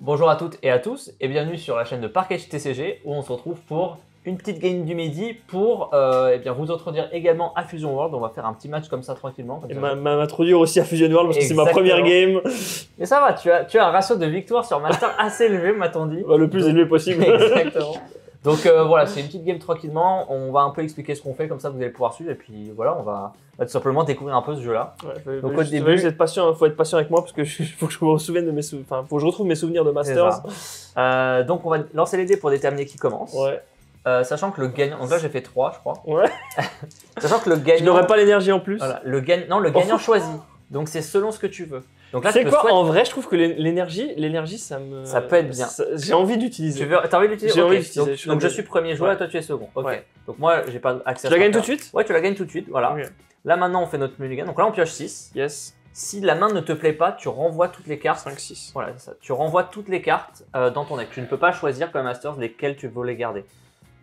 Bonjour à toutes et à tous et bienvenue sur la chaîne de Parkage TCG où on se retrouve pour une petite game du midi pour vous introduire également à Fusion World. On va faire un petit match comme ça tranquillement. Comme et ça. m'introduire aussi à Fusion World parce que c'est ma première game. Mais ça va, tu as un ratio de victoire sur Master assez élevé, m'a-t-on dit. Le plus élevé possible. Exactement. Donc voilà, c'est une petite game tranquillement. On va un peu expliquer ce qu'on fait, comme ça vous allez pouvoir suivre. Et puis voilà, on va tout simplement découvrir un peu ce jeu-là. Ouais, donc au début, il faut être patient avec moi parce que faut que je me souvienne de mes souvenirs. Faut que je retrouve mes souvenirs de Masters. Donc on va lancer les dés pour déterminer qui commence. Ouais. Sachant que le gagnant, donc là j'ai fait 3 je crois. Ouais. Sachant que le gagnant. Je n'aurai pas l'énergie en plus. Voilà, le gagnant choisit. Donc c'est selon ce que tu veux. Donc là, c'est quoi en vrai, je trouve que l'énergie, ça peut être bien. J'ai envie d'utiliser. T'as envie d'utiliser? J'ai envie d'utiliser. Donc je suis premier joueur et toi tu es second. Ok. Ouais. Donc moi j'ai pas accès à ça. Tu la gagnes tout de suite? Ouais, tu la gagnes tout de suite. Voilà. Okay. Là maintenant on fait notre mulligan. Donc là on pioche 6. Yes. Si la main ne te plaît pas, tu renvoies toutes les cartes. 5, 6. Voilà, c'est ça. Tu renvoies toutes les cartes dans ton deck. Tu ne peux pas choisir comme Masters lesquelles tu veux les garder.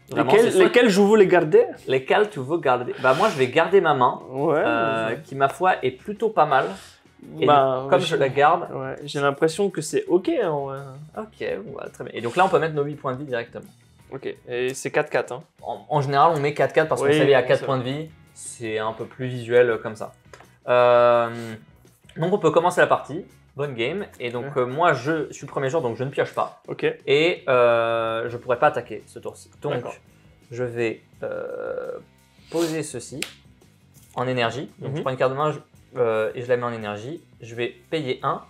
Vraiment, lesquels je veux les garder? Lesquels tu veux garder? Bah moi je vais garder ma main. Ouais. Qui ma foi est plutôt pas mal. Et comme je la garde, j'ai l'impression que c'est ok. Hein, ok, très bien. Et donc là, on peut mettre nos 8 points de vie directement. Ok, et c'est 4-4. Hein. En général, on met 4-4 parce qu'on s'est à 4 points de vie. C'est un peu plus visuel comme ça. Donc on peut commencer la partie. Bonne game. Et donc moi, je suis premier joueur, donc je ne pioche pas. Ok. Et je pourrais pas attaquer ce tour-ci. Donc je vais poser ceci en énergie. Donc je prends une carte de main. Et je la mets en énergie. Je vais payer 1,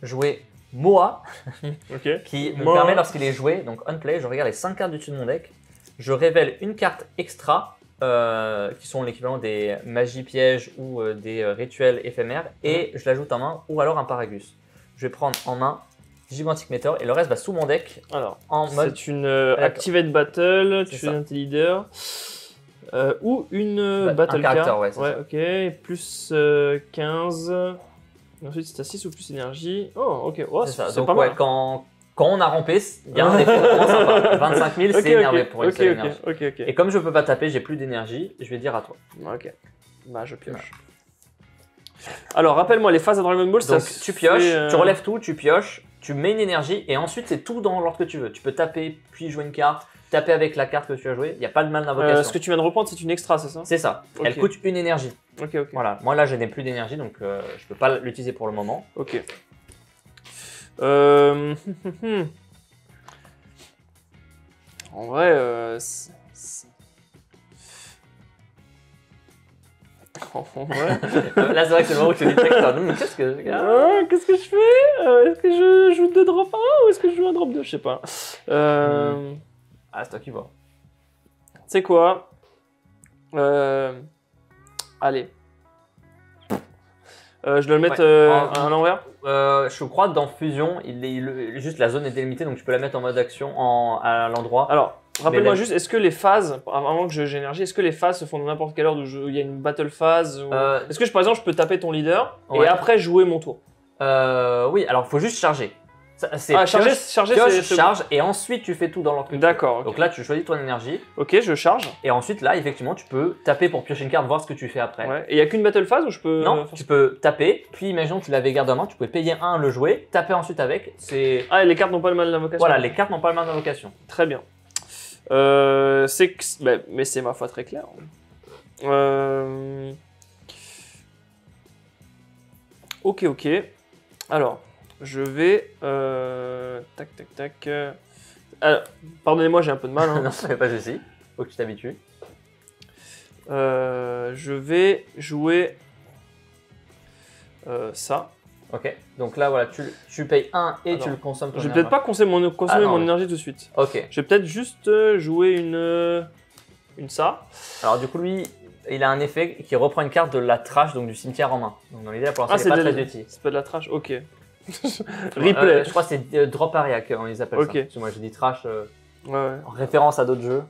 jouer Moa, qui me permet lorsqu'il est joué, donc on play, je regarde les 5 cartes du dessus de mon deck, je révèle une carte extra, qui sont l'équivalent des magies pièges ou des rituels éphémères, et je l'ajoute en main, ou alors un Paragus. Je vais prendre en main Gigantic Meteor, et le reste va sous mon deck. Alors, en mode. C'est une Activate Battle, tu fais un leader. Ou une Battle Card. Ouais, ok. Plus 15. Ensuite, c'est à 6 ou plus énergie. Oh, ok. Oh, c'est pas mal. Quand on a rampé, il y a un effet vraiment sympa. 25 000, c'est énervé pour une seule énergie. Et comme je peux pas taper, j'ai plus d'énergie, je vais dire à toi. Ok. Bah, je pioche. Alors, rappelle-moi, les phases à Dragon Ball, donc, tu pioches, tu relèves tout, tu pioches, tu mets une énergie et ensuite, c'est tout dans l'ordre que tu veux. Tu peux taper, puis jouer une carte. Taper avec la carte que tu as jouée, il n'y a pas de mal d'invocation. Ce que tu viens de reprendre, c'est une extra, c'est ça? C'est ça. Elle coûte une énergie. Ok. Voilà. Moi là, je n'ai plus d'énergie, donc je ne peux pas l'utiliser pour le moment. Ok. En vrai, Là, c'est vrai que c'est le moment où tu dis qu'est-ce que je fais? Est-ce que je joue 2 drop 1 ou est-ce que je joue un drop 2? Je sais pas. Ah, c'est toi qui vois. Tu sais quoi? Allez. Je dois le mettre à l'envers? Je crois dans Fusion, juste la zone est délimitée, donc tu peux la mettre en mode action à l'endroit. Alors, rappelle-moi juste, est-ce que les phases, avant que j'ai énergie, est-ce que les phases se font dans n'importe quelle heure où il y a une battle phase ou... Est-ce que par exemple je peux taper ton leader et après jouer mon tour? Oui, alors il faut juste charger. Charge et ensuite tu fais tout dans l'ordre. D'accord. Donc là tu choisis ton énergie. Ok, je charge. Et ensuite là effectivement tu peux taper pour piocher une carte, voir ce que tu fais après. Ouais. Et il n'y a qu'une battle phase où je peux... Non, tu peux taper, puis imaginons que tu l'avais gardé en main, tu pouvais payer 1, le jouer, taper ensuite avec. Ah, et les cartes n'ont pas le mal d'invocation. Voilà, les cartes n'ont pas le mal d'invocation. Très bien. Mais c'est ma foi très clair. Ok. Alors... Je vais... Tac. Alors, pardonnez-moi, j'ai un peu de mal. Hein. Non, ça fait pas ceci. Faut que tu t'habitues. Je vais jouer ça. Ok. Donc là, voilà, tu payes 1 et tu le consommes. Je vais peut-être pas consommer mon énergie tout de suite. Ok. Je vais peut-être juste jouer une ça. Alors du coup, lui... Il a un effet qui reprend une carte de la trash, donc du cimetière en main. Donc dans l'idée, pour l'instant, c'est pas très utile. C'est pas de la trash, ok. Replay. Je crois que c'est Drop Area qu'on les appelle ça. Parce que moi j'ai dit trash en référence à d'autres jeux.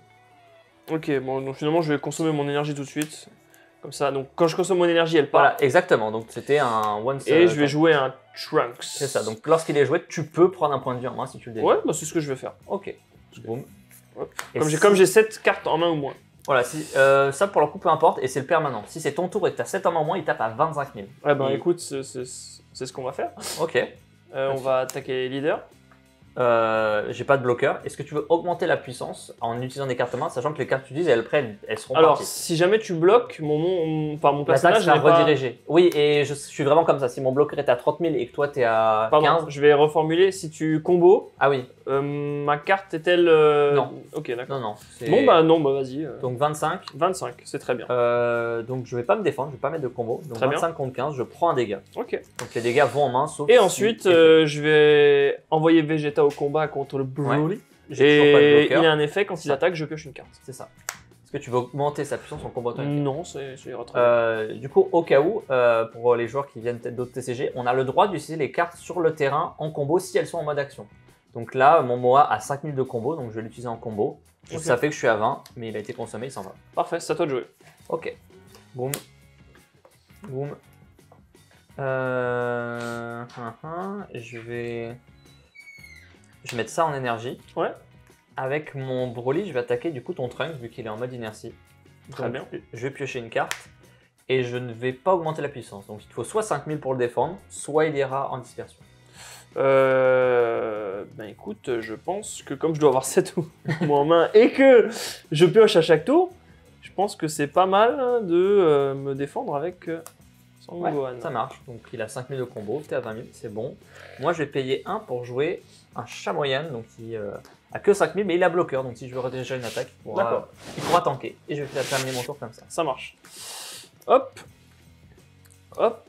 Ok, bon, donc finalement je vais consommer mon énergie tout de suite. Comme ça, donc quand je consomme mon énergie, elle part. Voilà, exactement. Donc c'était un one. Et je vais jouer un Trunks. C'est ça. Donc lorsqu'il est joué, tu peux prendre un point de vie en main si tu le désires. Ouais, bah c'est ce que je vais faire. Ok. Boum. Comme j'ai 7 cartes en main ou moins. Voilà, ça pour le coup peu importe et c'est le permanent. Si c'est ton tour et que tu as 7 en main au moins, il tape à 25 000. Ouais, bah écoute, c'est ce qu'on va faire. Ok. On va attaquer leader. j'ai pas de bloqueur. Est-ce que tu veux augmenter la puissance en utilisant des cartes main, sachant que les cartes que tu utilises, après, elles seront Alors, parties. si jamais tu bloques, mon L'attaque personnage sera n'est pas... redirigée. Oui, et je suis vraiment comme ça. Si mon bloqueur est à 30 000 et que toi, t'es à Pardon, 15... je vais reformuler. Si tu combos, Ah oui, ma carte est-elle... Non. Ok, d'accord. non. Non, bah vas-y. Donc 25. 25, c'est très bien. Donc je vais pas me défendre, je vais pas mettre de combo. Donc Très 25 bien. contre 15, je prends un dégât. Ok. Donc les dégâts vont en main, sauf Et si- ensuite, je vais envoyer Vegeta au combat contre le Broly. J'ai toujours pas de Et bloqueur. il a un effet, quand il Ça. attaque, je pioche une carte. C'est ça. Est-ce que tu veux augmenter sa puissance en combattant avec Non, c'est très bien. Du coup, au cas où, pour les joueurs qui viennent peut-être d'autres TCG, on a le droit d'utiliser les cartes sur le terrain en combo si elles sont en mode action. Donc là, mon Moa a 5000 de combo, donc je vais l'utiliser en combo. Ok. Ça fait que je suis à 20, mais il a été consommé, il s'en va. Parfait, c'est à toi de jouer. Ok. Boum. Boum. Je vais mettre ça en énergie. Ouais. Avec mon Broly, je vais attaquer du coup ton Trunks vu qu'il est en mode inertie. Très Donc, bien. Je vais piocher une carte et je ne vais pas augmenter la puissance. Donc il te faut soit 5000 pour le défendre, soit il ira en dispersion. Ben écoute, je pense que comme je dois avoir 7 mots en main et que je pioche à chaque tour, je pense que c'est pas mal de me défendre avec Son Gohan. Ça marche. Donc il a 5000 de combo, t'es à 20 000, c'est bon. Moi je vais payer 1 pour jouer un Chamoyan, donc qui a que 5000, mais il a bloqueur. Donc si je veux rediriger une attaque, il pourra tanker. Et je vais terminer mon tour comme ça. Ça marche. Hop. Hop.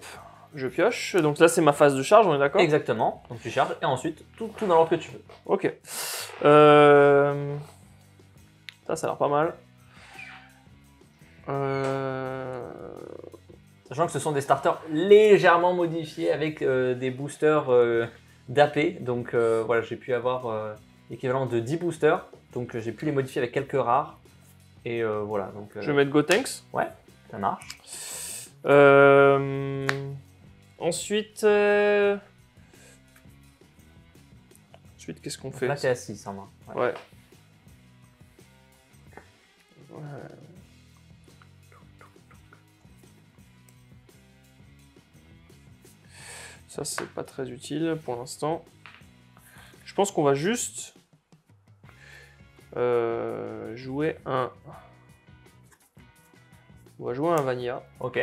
Je pioche. Donc là, c'est ma phase de charge, on est d'accord? Exactement. Donc tu charges et ensuite tout dans l'ordre que tu veux. Ok. Ça a l'air pas mal. Sachant que ce sont des starters légèrement modifiés avec des boosters d'AP. Donc voilà, j'ai pu avoir l'équivalent de 10 boosters. Donc j'ai pu les modifier avec quelques rares. Et voilà. Donc, je vais mettre Gotenks. Ouais, ça marche. Ensuite, qu'est-ce qu'on fait? Là, t'es à 6 en main. Ouais. Ça, c'est pas très utile pour l'instant. Je pense qu'on va juste jouer un... On va jouer un Vanilla. Ok.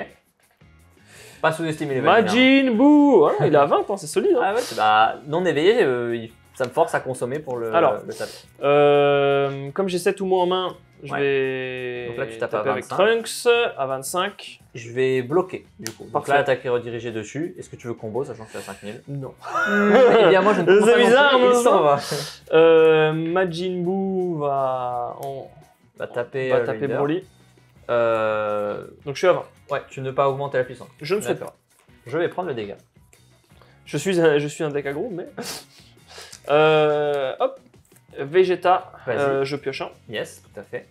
Pas sous-estimer les Vanilla. Majin Buu ah, il est à 20, hein, c'est solide. Hein. Ah ouais, bah, non éveillé, ça me force à consommer pour le taper. Comme j'ai 7 ou moins en main, je vais donc là, tu tapes taper à avec 25. Trunks à 25. Je vais bloquer du coup. Donc Parfait. là, l'attaque est redirigée dessus. Est-ce que tu veux combo, sachant que c'est à 5000? Non. Eh bien, moi, je ne peux pas. C'est bizarre, non non, plus, il s'en va. Majin Buu va taper, va taper leader. Broly. Donc je suis à 20. Ouais, tu ne veux pas augmenter la puissance. Je ne souhaite pas. Je vais prendre le dégât. Je suis un deck aggro, mais... hop. Vegeta, je pioche un. Yes, tout à fait.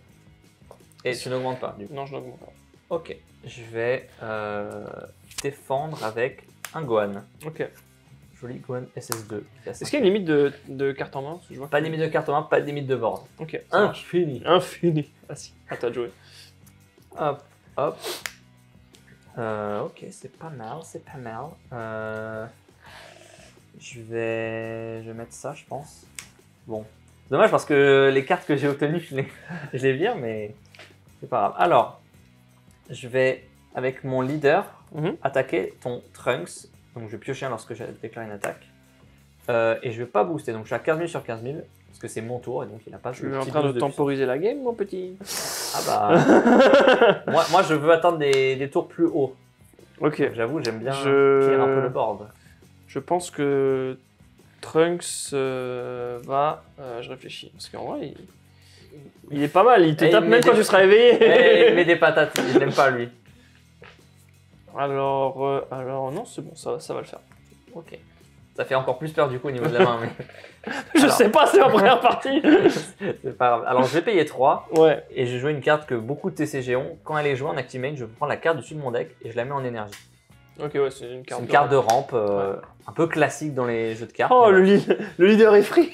Et tu n'augmentes pas, du coup. Non, je n'augmente pas. Ok, je vais défendre avec un Gohan. Ok. Joli Gohan SS2. Est-ce qu'il y a une limite de carte en main? Parce que je vois Pas de limite de carte en main, pas de limite de board. Ok. ça marche. Infini. Infini. Ah si, à toi de jouer. Hop, hop. Ok, c'est pas mal, c'est pas mal. Je vais mettre ça, je pense. Bon. Dommage parce que les cartes que j'ai obtenues, je les vire, mais c'est pas grave. Alors, je vais, avec mon leader, attaquer ton Trunks. Donc je vais piocher un lorsque je déclare une attaque. Et je vais pas booster, donc je suis à 15 000 sur 15 000, parce que c'est mon tour, et donc il n'a pas... Je suis en train de temporiser la game, mon petit. Ah bah... moi, je veux atteindre des tours plus hauts. Ok. J'avoue, j'aime bien clear un peu le board. Je pense que Trunks va... je réfléchis, parce qu'en vrai, il est pas mal, il te tape même quand tu seras éveillé. Il met des patates, je l'aime pas lui. Alors non, c'est bon, ça va le faire. Ok. Ça fait encore plus peur du coup au niveau de la main. Mais... je sais pas, c'est ma première partie. C'est pas grave. Alors je vais payer 3. Ouais. Et je vais jouer une carte que beaucoup de TCG ont. Quand elle est jouée en Actimate, je prends la carte du dessus de mon deck et je la mets en énergie. Ok, ouais, c'est une carte. C'est une carte de rampe, un peu classique dans les jeux de cartes. Oh, le leader est free.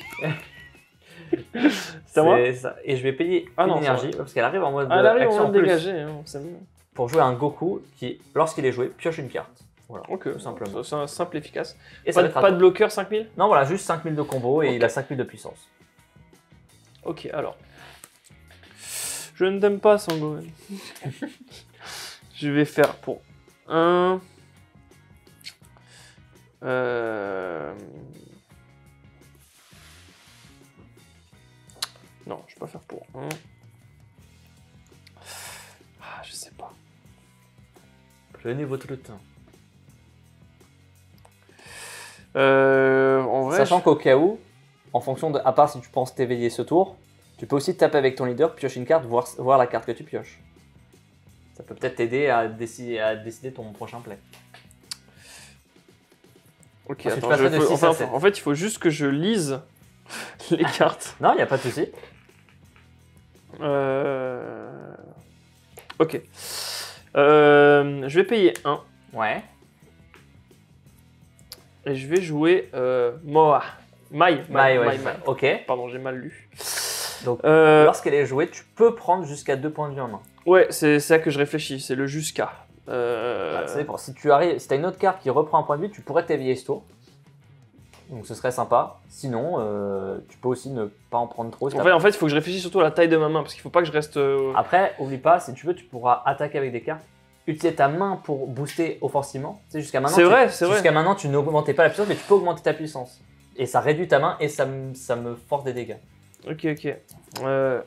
C'est à moi. Ça. Et je vais payer une énergie parce qu'elle arrive en mode elle arrive action en mode dégagé, hein, c'est bon. Pour jouer un Goku qui, lorsqu'il est joué, pioche une carte. Voilà, Ok, tout simplement. C'est simple et efficace. Et ça va être Pas de bloqueur 5000? Non, voilà, juste 5000 de combo et il a 5000 de puissance. Ok, alors. Je ne t'aime pas, Sangohan. Je vais faire pour 1. Non, je vais pas faire pour 1. Ah, je sais pas. Prenez votre temps. En vrai, Sachant qu'au cas où, en fonction de. À part si tu penses t'éveiller ce tour, tu peux aussi taper avec ton leader, piocher une carte, voir la carte que tu pioches. Ça peut peut-être t'aider à décider ton prochain play. Ok, Parce que tu attends, passerais de 6 à 7. en fait, il faut juste que je lise les cartes. Non, il n'y a pas de souci. Ok. Je vais payer 1 Ouais. et je vais jouer Moa. Mai. Ok. Pardon, j'ai mal lu. Donc, lorsqu'elle est jouée, tu peux prendre jusqu'à 2 points de vie en main. Ouais, c'est ça que je réfléchis, c'est le jusqu'à. Ça dépend. Si tu as une autre carte qui reprend un point de vie, tu pourrais t'éveiller ce tour. Donc ce serait sympa. Sinon, tu peux aussi ne pas en prendre trop. En fait, il faut que je réfléchisse surtout à la taille de ma main, parce qu'il faut pas que je reste... Après, oublie pas, si tu veux, tu pourras attaquer avec des cartes. Utiliser ta main pour booster offensivement. Tu sais, jusqu'à maintenant, C'est vrai. Jusqu'à maintenant, tu n'augmentais pas la puissance, mais tu peux augmenter ta puissance. Et ça réduit ta main et ça me force des dégâts. Ok. Ok. Ouais,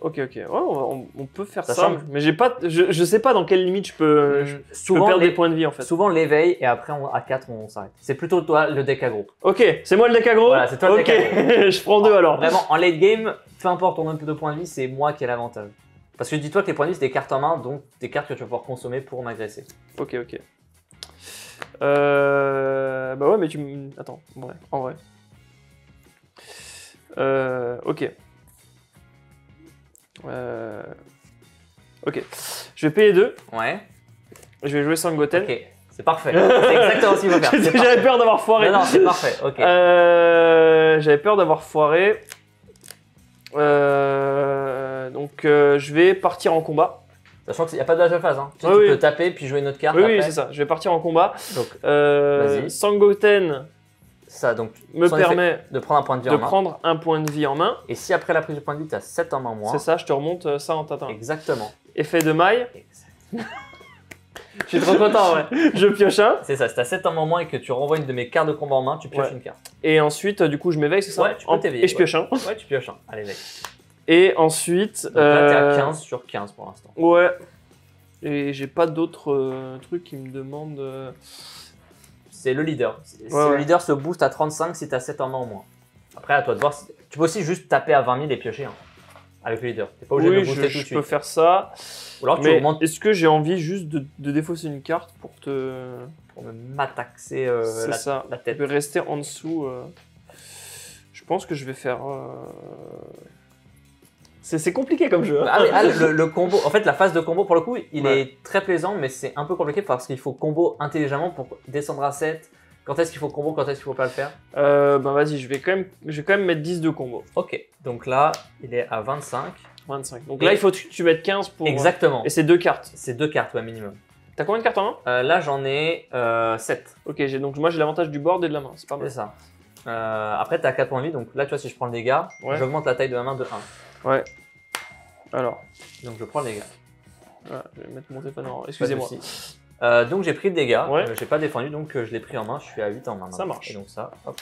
on peut faire Sachant ça, mais j'ai pas... Je sais pas dans quelle limite je peux perdre des points de vie, en fait. Souvent l'éveil et après à 4 on s'arrête. C'est plutôt toi le deck aggro. Ok, c'est moi le deck aggro. Voilà, c'est toi le deck aggro. Je prends 2 alors. Vraiment, en late game, peu importe ton nombre de points de vie, c'est moi qui ai l'avantage. Parce que dis-toi que les points de vie, c'est des cartes en main, donc des cartes que tu vas pouvoir consommer pour m'agresser. Ok. Bah ouais, mais Attends, en vrai. Ok. Ok. Je vais payer 2. Ouais. Je vais jouer Sangoten. Ok, c'est parfait. C'est exactement ce qu'il faut faire. J'avais peur d'avoir foiré. Non, c'est parfait. Ok. J'avais peur d'avoir foiré. Donc je vais partir en combat. Sachant qu'il n'y a pas de dash de phase. Hein. Tu peux taper puis jouer une autre carte. Oui, c'est ça. Je vais partir en combat. Donc, Sangoten ça donc me permet de prendre un point de vie en main. prendre un point de vie en main. Et si après la prise de point de vie, tu as 7 en main moins. C'est ça, je te remonte ça en tatin. Exactement. Effet de maille. Je suis trop content, ouais. Je pioche un. C'est ça, si tu as 7 en main moins et que tu renvoies une de mes cartes de combat en main, tu pioches une carte. Et ensuite, du coup, je m'éveille, c'est ça? Ouais, tu peux t'éveiller. Et je pioche un. Ouais, tu pioches un. Allez, mec. Et ensuite. Donc là, t'es à 15 sur 15 pour l'instant. Ouais. Et j'ai pas d'autres trucs qui me demandent. C'est le leader. Le leader se booste à 35 si tu as 7 en main au moins. Après, à toi de voir. Tu peux aussi juste taper à 20 000 et piocher avec le leader. T'es pas obligé de booster tout de suite. Je peux faire ça. Ou alors tu mais augmentes. Est-ce que j'ai envie juste de défausser une carte pour me m'attaxer la tête. Je vais rester en dessous. Je pense que je vais faire. C'est compliqué comme jeu. Hein. Le combo, en fait, la phase de combo, pour le coup, il est très plaisant, mais c'est un peu compliqué parce qu'il faut combo intelligemment pour descendre à 7. Quand est-ce qu'il faut combo, quand est-ce qu'il faut pas le faire? Vas-y, je vais quand même mettre 10 de combo. Ok, donc là, il est à 25. 25. Donc là, il faut que tu mettes 15 pour. Exactement. Et c'est 2 cartes. C'est 2 cartes, ouais, minimum. T'as combien de cartes en main? Là, j'en ai 7. Ok, donc moi j'ai l'avantage du board et de la main, c'est pas mal. C'est ça. Après, tu as 4 points de vie, donc là, tu vois, si je prends le dégât, j'augmente la taille de ma main de 1. Ouais. Alors. Donc, je prends le dégât. Voilà, je vais mettre mon téléphone en. Excusez-moi. Donc, j'ai pris le dégât, j'ai pas défendu, donc je l'ai pris en main, je suis à 8 en main. Ça marche. Et donc, ça, hop.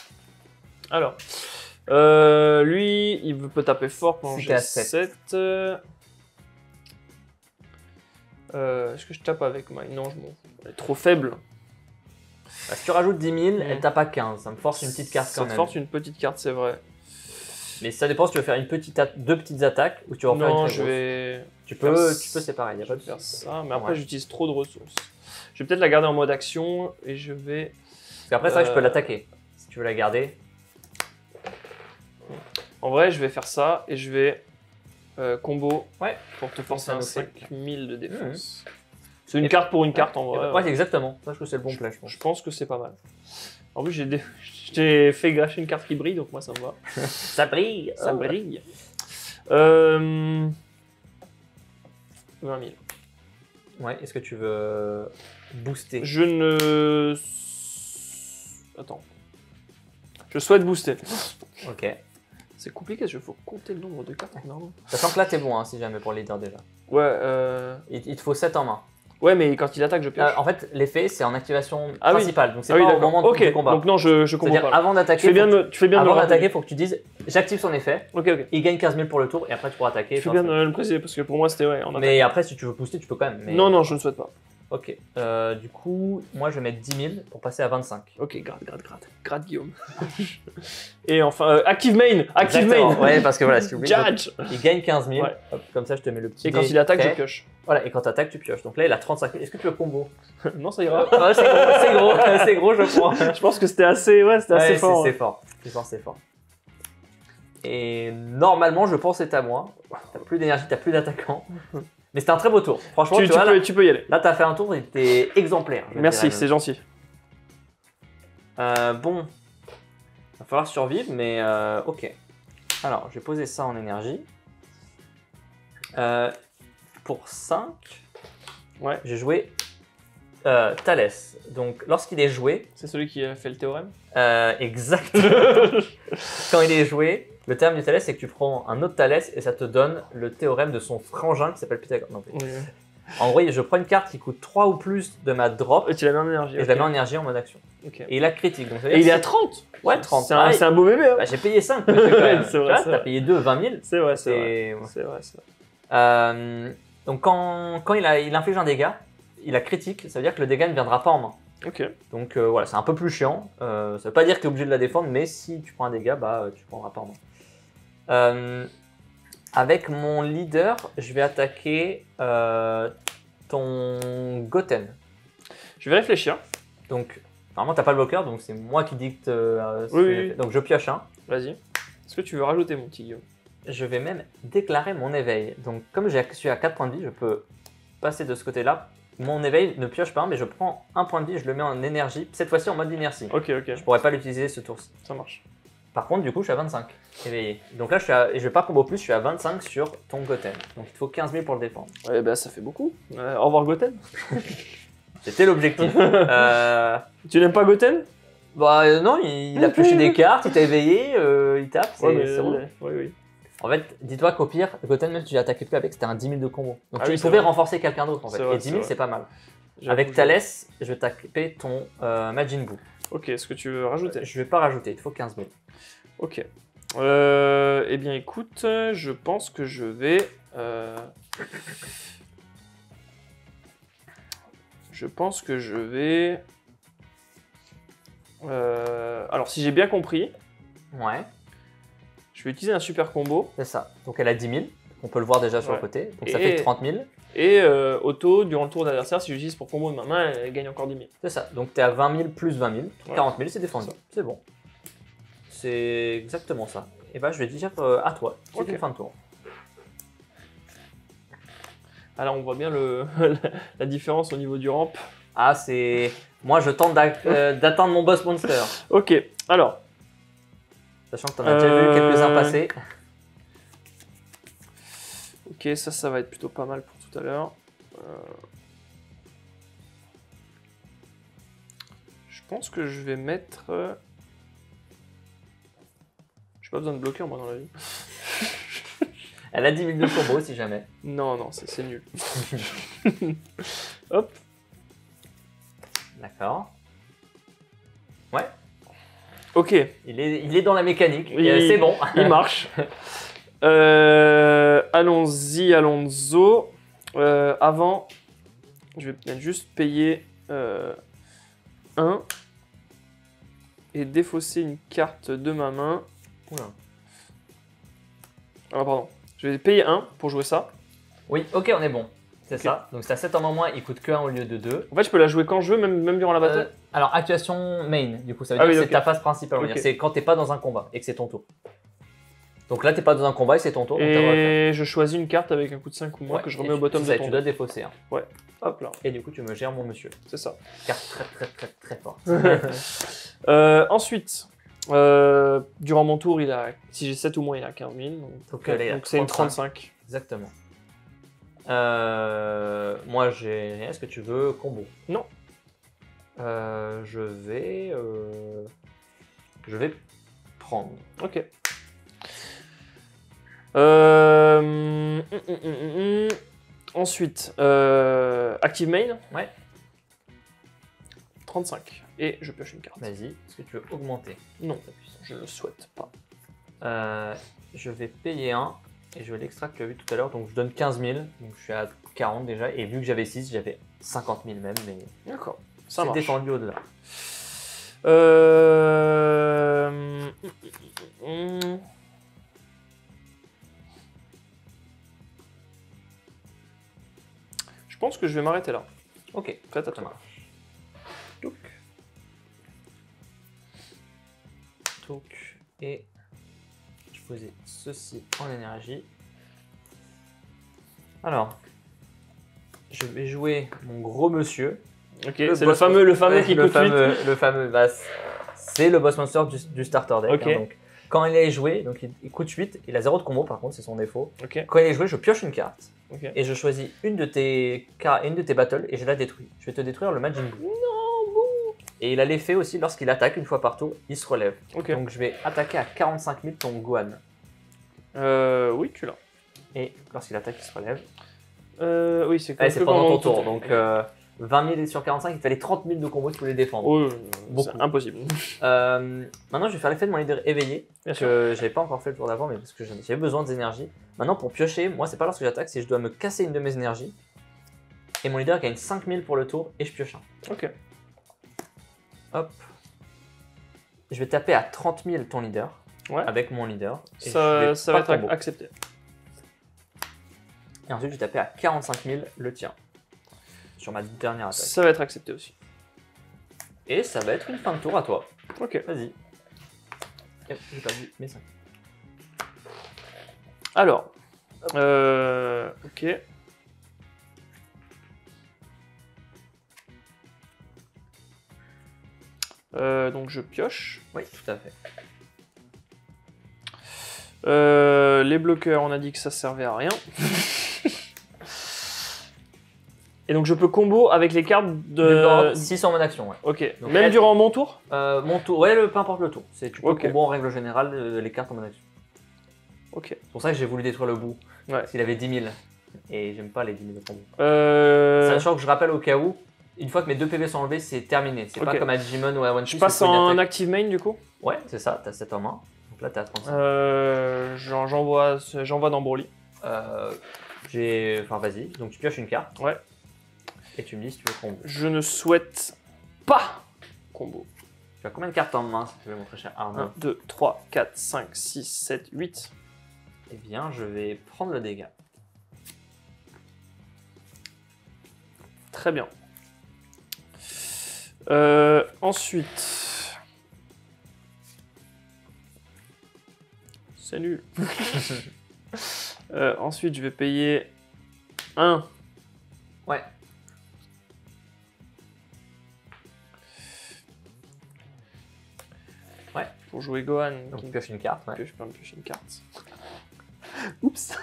Alors. Lui, il peut taper fort pendant j'ai 7. Est-ce que je tape avec Mai? Non, je m'en fous. Elle est trop faible. Bah, si tu rajoutes 10 000, elle tape à 15. Ça me force une petite carte quand même. Ça te force une petite carte, c'est vrai. Mais ça dépend si tu veux faire deux petites attaques ou tu vas en faire une très grosse. Tu peux séparer, il n'y a pas de faire ça. Mais après, j'utilise trop de ressources. Je vais peut-être la garder en mode action et je vais. Parce qu'après, c'est vrai que je peux l'attaquer. Si tu veux la garder. En vrai, je vais faire ça et je vais combo pour te forcer un 5000 de défense. C'est une carte pour une carte en vrai. Ouais, exactement. Je pense que c'est le bon play, je pense. Je pense que c'est pas mal. En plus, j'ai fait gâcher une carte qui brille, donc moi ça me va. Ça brille. Ça brille. 20 000. Ouais, est-ce que tu veux booster? Je ne Attends. Je souhaite booster. Ok. C'est compliqué, il faut compter le nombre de cartes. Non. Sachant que là, t'es bon, hein, si jamais pour le leader déjà. Ouais, Il te faut 7 en main. ouais, mais quand il attaque, je pioche. En fait, l'effet, c'est en activation Ah oui. principale. Donc, c'est Ah oui, pas au d'accord. moment Ok, du combat. donc non, je comprends C'est-à-dire, pas. avant d'attaquer, Tu fais bien de avant le d'attaquer, rappeler. faut que tu dises j'active son effet, Ok, ok. il gagne 15 000 pour le tour et après tu pourras attaquer. Tu fais bien de le préciser parce que pour moi, c'était ouais. En Mais après, si tu veux booster, tu peux quand même. Mais... Non, je ne souhaite pas. Ok. Du coup, moi je vais mettre 10 000 pour passer à 25. Ok, grade Guillaume. Et enfin, Active Main. Exactement. Ouais, parce que voilà, si tu oublies, Judge. il gagne 15 000. Ouais. Hop, comme ça, je te mets le petit. Et quand dé il attaque, prêt. je pioche. Voilà, et quand tu attaques, tu pioches. Donc là, il a 35 000. Est-ce que tu veux combo? Non, ça ira. Ouais, c'est gros, c'est gros, je crois. Je pense que c'était assez, assez fort. C'est fort. C'est fort. Et normalement, je pense que c'est à moi. T'as plus d'énergie, t'as plus d'attaquant. Mais c'était un très beau tour. Franchement, tu vois, là, tu peux y aller. là, t'as fait un tour, il était exemplaire. je Merci, dirais c'est gentil. même. Bon, va falloir survivre, mais ok. Alors, je vais poser ça en énergie. Pour 5, Ouais. j'ai joué Thalès. Donc, lorsqu'il est joué, C'est celui qui a fait le théorème. exactement. Quand il est joué, le terme du Thalès, c'est que tu prends un autre Thalès et ça te donne le théorème de son frangin qui s'appelle Pythagore. Non, en gros, je prends une carte qui coûte 3 ou plus de ma drop Et tu la mets en énergie. et je la mets en énergie en mode action. Ok. Et il a critique. Donc, ça veut Et dire il est que à 30. Ouais, 30. C'est un beau bébé. Hein. Bah, j'ai payé 5, monsieur, quand même. C'est vrai, Tu vois, c'est t'as vrai. payé 2, 20 000. C'est vrai, C'est vrai. Donc quand il inflige un dégât, il a critique, ça veut dire que le dégât ne viendra pas en main. Ok. Donc voilà, c'est un peu plus chiant. Ça veut pas dire que tu es obligé de la défendre, mais si tu prends un dégât, bah tu prendras pas en main. Avec mon leader, je vais attaquer ton Goten. Je vais réfléchir. Donc normalement t'as pas le bloqueur, donc c'est moi qui dicte. Oui. Donc je pioche un. Vas-y. Est-ce que tu veux rajouter mon petit Guillaume? Je vais même déclarer mon éveil. Donc comme je suis à 4 points de vie, je peux passer de ce côté-là. Mon éveil ne pioche pas, mais je prends un point de vie, je le mets en énergie, cette fois-ci en mode inertie. Ok. Je pourrais pas l'utiliser ce tour-ci. Ça marche. Par contre, du coup, je suis à 25 éveillé. Donc là, et je vais pas combo plus, je suis à 25 sur ton Goten. Donc il te faut 15 000 pour le défendre. Ouais, bah ça fait beaucoup. Au revoir Goten. C'était l'objectif. Tu n'aimes pas Goten? Bah non, il a pioché des cartes, il t'a éveillé, il tape, c'est bon. Oui. En fait, dis-toi qu'au pire, Goten, même si tu l'attaquais plus avec, c'était un 10 000 de combo. Donc Ah tu oui, pouvais vrai. renforcer quelqu'un d'autre en fait. Vrai, Et 10 000, c'est pas mal. J'avoue, Avec Thalès, je vais taper ton Majin Buu. Ok, est-ce que tu veux rajouter? Je vais pas rajouter, il te faut 15 000. Ok. Eh bien écoute, je pense que je vais... Alors si j'ai bien compris, Ouais, je vais utiliser un super combo. c'est ça. Donc elle a 10 000, on peut le voir déjà sur Ouais. le côté. Donc ça Et- fait 30 000. Et auto, durant le tour d'adversaire, si j'utilise pour combo de ma main, elle gagne encore 10 000. C'est ça. Donc tu es à 20 000 plus 20 000. Ouais. 40 000, c'est défendu. Ça. C'est bon. C'est exactement ça. Et bah je vais dire à toi. C'est Ok. une fin de tour. Alors on voit bien la différence au niveau du ramp. Ah, c'est. Moi je tente d'atteindre mon boss monster. Ok, alors, Sachant que t'en as déjà vu quelques-uns passer. ok, ça va être plutôt pas mal pour tout à l'heure. Je pense que je vais mettre... J'ai pas besoin de bloqueur moi dans la vie. Elle a 10 000 de combo si jamais. Non, c'est nul. Hop, D'accord. Ouais, ok, il est dans la mécanique. Oui. C'est bon. il marche. Allons-y, allons-y. Avant, je vais peut-être juste payer 1 et défausser une carte de ma main. Oula. Ah pardon, je vais payer 1 pour jouer ça. Oui, ok, on est bon. C'est Ok. ça. Donc c'est à 7 en moins, il coûte que 1 au lieu de 2. En fait, je peux la jouer quand je veux, même durant la bataille. Alors, actuation main, du coup, ça veut Ah dire oui, que c'est ok. ta phase principale. on va Ok. dire. C'est quand t'es pas dans un combat et que c'est ton tour. Donc là, t'es pas dans un combat et c'est ton tour. Donc t'as le droit de le faire. Et je choisis une carte avec un coup de 5 ou moins Ouais, que je et remets au bottom c'est de ça, ton tu dois deck. défausser. Hein. Hop là, Et du coup, tu me gères mon monsieur. c'est ça. Carte très forte. Ensuite, durant mon tour, si j'ai 7 ou moins, il a 15 000. Donc, elle est à Donc c'est une 35. 35. Exactement. Moi, j'ai rien. Est-ce que tu veux combo? Non. Je vais prendre. Ok. Ensuite, Active Main. Ouais. 35. Et je pioche une carte. Vas-y, est-ce que tu veux augmenter Non, ta puissance? je ne le souhaite pas. Je vais payer un et je vais l'extraire que tu as vu tout à l'heure. Donc je donne 15 000, donc je suis à 40 déjà. Et vu que j'avais 6, j'avais 50 000 même. Mais D'accord, ça c'est marche. défendu au-delà. Je pense que je vais m'arrêter là. Ok, Prête à ça toi. marche. Donc, et je posais ceci en énergie. Alors, je vais jouer mon gros monsieur. Ok, c'est le fameux qui coûte 8. Le fameux, bah, c'est le boss monster du starter deck. Ok. Hein, donc, quand il est joué, donc il coûte 8, il a 0 de combo par contre, c'est son défaut. Ok, Quand il est joué, je pioche une carte ok. et je choisis une de tes battles et je la détruis. Je vais te détruire le Majin Buu. Et il a l'effet aussi, lorsqu'il attaque une fois par tour, il se relève. Ok. Donc je vais attaquer à 45 000 ton Gohan. Oui, tu l'as. Et lorsqu'il attaque, il se relève. Oui, c'est Allez, c'est pendant ton tour. tour. Donc 20 000 sur 45, il fallait 30 000 de combos si tu voulais défendre. Oh, Beaucoup. c'est impossible. Maintenant, je vais faire l'effet de mon leader éveillé. Bien sûr. Que j'avais pas encore fait le tour d'avant, mais parce que j'avais besoin des énergies. Maintenant, pour piocher, moi, c'est pas lorsque j'attaque, c'est que je dois me casser une de mes énergies. Et mon leader gagne 5 000 pour le tour et je pioche un. Ok. Hop. Je vais taper à 30 000 ton leader. Ouais. Avec mon leader. Et Ça va être combo. accepté. Et ensuite, je vais taper à 45 000 le tien. Sur ma dernière attaque. Ça va être accepté aussi. Et ça va être une fin de tour à toi. Ok. Vas-y. Yep, j'ai perdu mes 5. Alors. Ok. Donc je pioche. Oui, tout à fait. Les bloqueurs, on a dit que ça servait à rien. Et donc je peux combo avec les cartes de... 6 en mode action, ouais. Ok. Donc, Même durant mon tour? Mon tour, ouais, peu importe le tour. Tu peux Ok. combo en règle générale les cartes en mode action. Ok. C'est pour ça que j'ai voulu détruire le bout. Ouais. Parce qu'il avait 10 000. Et j'aime pas les 10 000 de combo. Sachant Sachant que je rappelle au cas où, une fois que mes 2 PV sont enlevés, c'est terminé. C'est Ok. pas comme à Digimon ou à One Piece. je passe où il faut une en attaque. active main du coup? Ouais, c'est ça, t'as 7 en main. Donc là, t'es à 35. J'envoie dans Broly. Enfin, vas-y. Donc tu pioches une carte. Ouais. Et tu me dis si tu veux combo. Je ne souhaite pas combo. Tu as combien de cartes en main si tu veux, mon très cher Arnaud? 1, 2, 3, 4, 5, 6, 7, 8. Eh bien, je vais prendre le dégât. Très bien. Ensuite. C'est nul. Ensuite, je vais payer 1. Ouais. Ouais. Pour jouer Gohan. Donc qui tu pioches une carte. Ouais. que je peux me piocher une carte. Oups.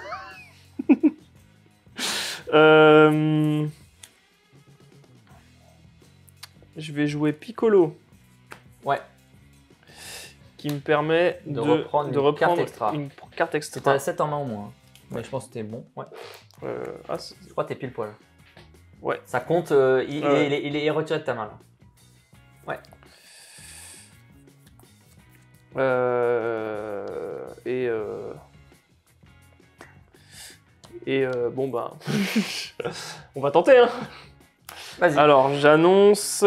Je vais jouer Piccolo. Ouais. Qui me permet De reprendre une carte extra. une carte C'était extra. à 7 en main au moins. Mais je pense que c'était bon. Ouais. Je crois que t'es pile poil. Ouais. Ça compte, il est retiré de ta main là. Ouais. Bon ben, on va tenter hein. Vas-y. Alors j'annonce.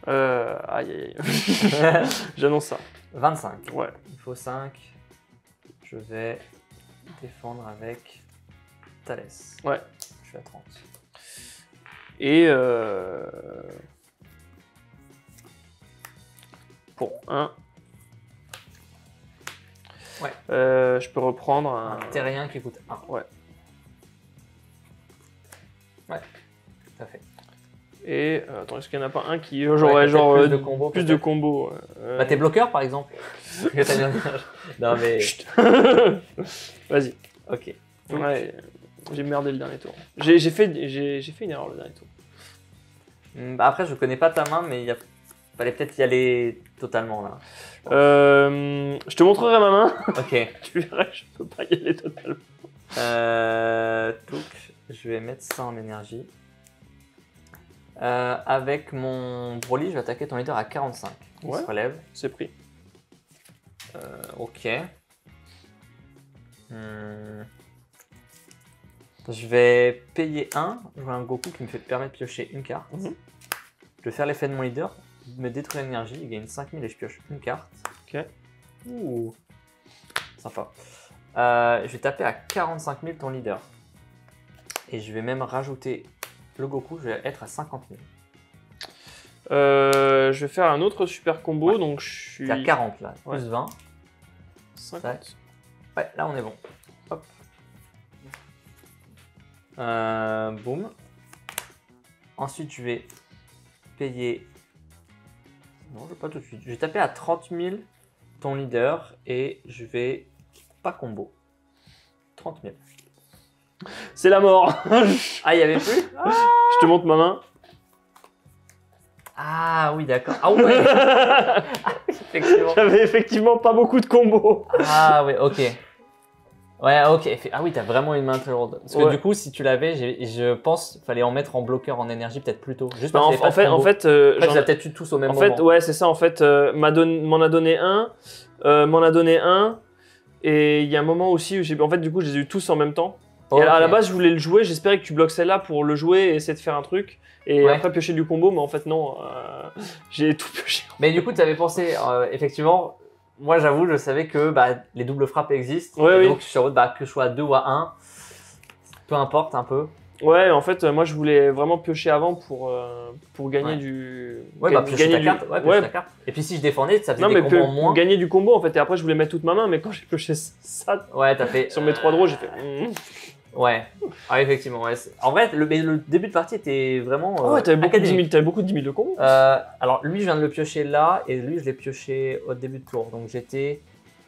Aïe aïe aïe. J'annonce ça. 25. Ouais. Il faut 5. Je vais défendre avec Thalès. Ouais. Je suis à 30. Et pour 1. Ouais. Je peux reprendre un. Un terrien qui coûte 1. Ouais. Ouais. Tout à fait. Et attends, est-ce qu'il n'y en a pas un qui j'aurais genre plus de combos, plus de peut-être. combos Bah t'es bloqueur par exemple. Que t'as bien- non mais. Chut. Vas-y. Ok. Ouais, j'ai merdé le dernier tour. J'ai fait une erreur le dernier tour. Bah après, je connais pas ta main, mais fallait peut-être y aller totalement là. Je te montrerai ma main. Ok. Tu verras, je peux pas y aller totalement. Donc, je vais mettre ça en énergie. Avec mon Broly, je vais attaquer ton leader à 45. Il Ouais. se relève. C'est pris. Ok. Je vais payer 1. Je vois un Goku qui me permet de piocher une carte. Mhm. Je vais faire l'effet de mon leader, me détruire l'énergie, il gagne 5000 et je pioche une carte. Ok. Ouh. Sympa. Je vais taper à 45 000 ton leader. Et je vais même rajouter le Goku, je vais être à 50 000. Je vais faire un autre super combo, Ouais. donc je suis... C'est à 40 là, Ouais. plus 20. 50. Ouais, là on est bon. Hop. Boum. Ensuite, je vais payer... Non, je vais pas tout de suite. Je vais taper à 30 000 ton leader et je vais pas combo. 30 000. C'est la mort. Ah, il y avait plus? Je te montre ma main. Ah oui, d'accord. Ah ouais. Effectivement. J'avais effectivement pas beaucoup de combos. Ah ouais, ok. Ouais, ok. Ah oui, t'as vraiment une main très lourde. Parce que Ouais. du coup, si tu l'avais, je pense qu'il fallait en mettre en bloqueur en énergie peut-être plus tôt. Juste Bah, parce qu'il y avait pas de en combo. fait, Après, j'en- tu l'as peut-être eu tous au même en moment. fait, ouais, c'est ça. En fait, m'en a donné un, et il y a un moment aussi où en fait, du coup, je les ai eu tous en même temps. Et à la Ok. base, je voulais le jouer. J'espérais que tu bloques celle-là pour le jouer et essayer de faire un truc. Et Ouais. après piocher du combo, mais en fait non, j'ai tout pioché. Mais du coup, tu avais pensé, effectivement, moi j'avoue, je savais que bah, les doubles frappes existent. Ouais, Et oui. donc, je suis en mode, bah, que je sois à 2 ou à 1, peu importe un peu. Ouais, en fait, moi je voulais vraiment piocher avant pour gagner Ouais. du. Ouais, bah, piocher ta carte. Ouais, piocher Ouais. ta carte. Et puis, si je défendais, ça faisait Non, des mais combos en pour moins. gagner du combo en fait. Et après, je voulais mettre toute ma main, mais quand j'ai pioché ça Ouais, t'as fait. sur mes 3 draws, j'ai fait. Ouais. Ah, effectivement, ouais. En vrai, le début de partie était vraiment. Oh, ouais, t'avais beaucoup, académique. de 10 000 de combos. Alors, lui, je viens de le piocher là, et lui, je l'ai pioché au début de tour. Donc, j'étais.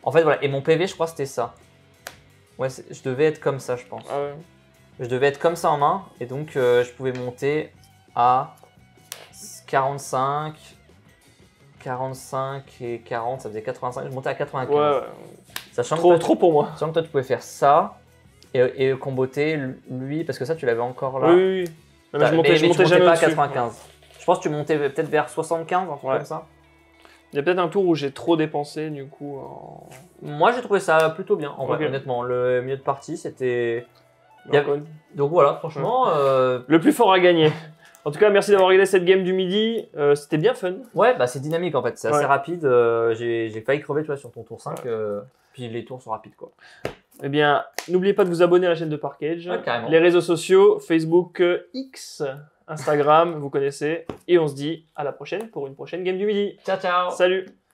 En fait, voilà. Et mon PV, je crois, c'était ça. Ouais, je devais être comme ça, je pense. Ah ouais. Je devais être comme ça en main, et donc je pouvais monter à 45, 45 et 40, ça faisait 85. Je montais à 95. Ouais, Sachant, trop, que toi, trop pour moi. sachant que toi, tu pouvais faire ça et comboter lui, parce que ça, tu l'avais encore là. Oui, oui, oui. Non, mais je montais, mais je tu montais montais jamais pas à au-dessus. 95. Je pense que tu montais peut-être vers 75, un truc Ouais. comme ça. Il y a peut-être un tour où j'ai trop dépensé, du coup. Moi, j'ai trouvé ça plutôt bien, en vrai, Ok. honnêtement. Le milieu de partie, c'était. Il y avait- Donc, Donc voilà, franchement, le plus fort a gagné. En tout cas, merci d'avoir regardé cette game du midi. C'était bien fun. ouais, bah c'est dynamique en fait, c'est assez Ouais. rapide. J'ai failli crever tu vois, sur ton tour 5, puis les tours sont rapides quoi. Eh bien, n'oubliez pas de vous abonner à la chaîne de Parkage. Ouais, carrément. Les réseaux sociaux, Facebook, X, Instagram, vous connaissez. Et on se dit à la prochaine pour une prochaine game du midi. Ciao ciao. Salut!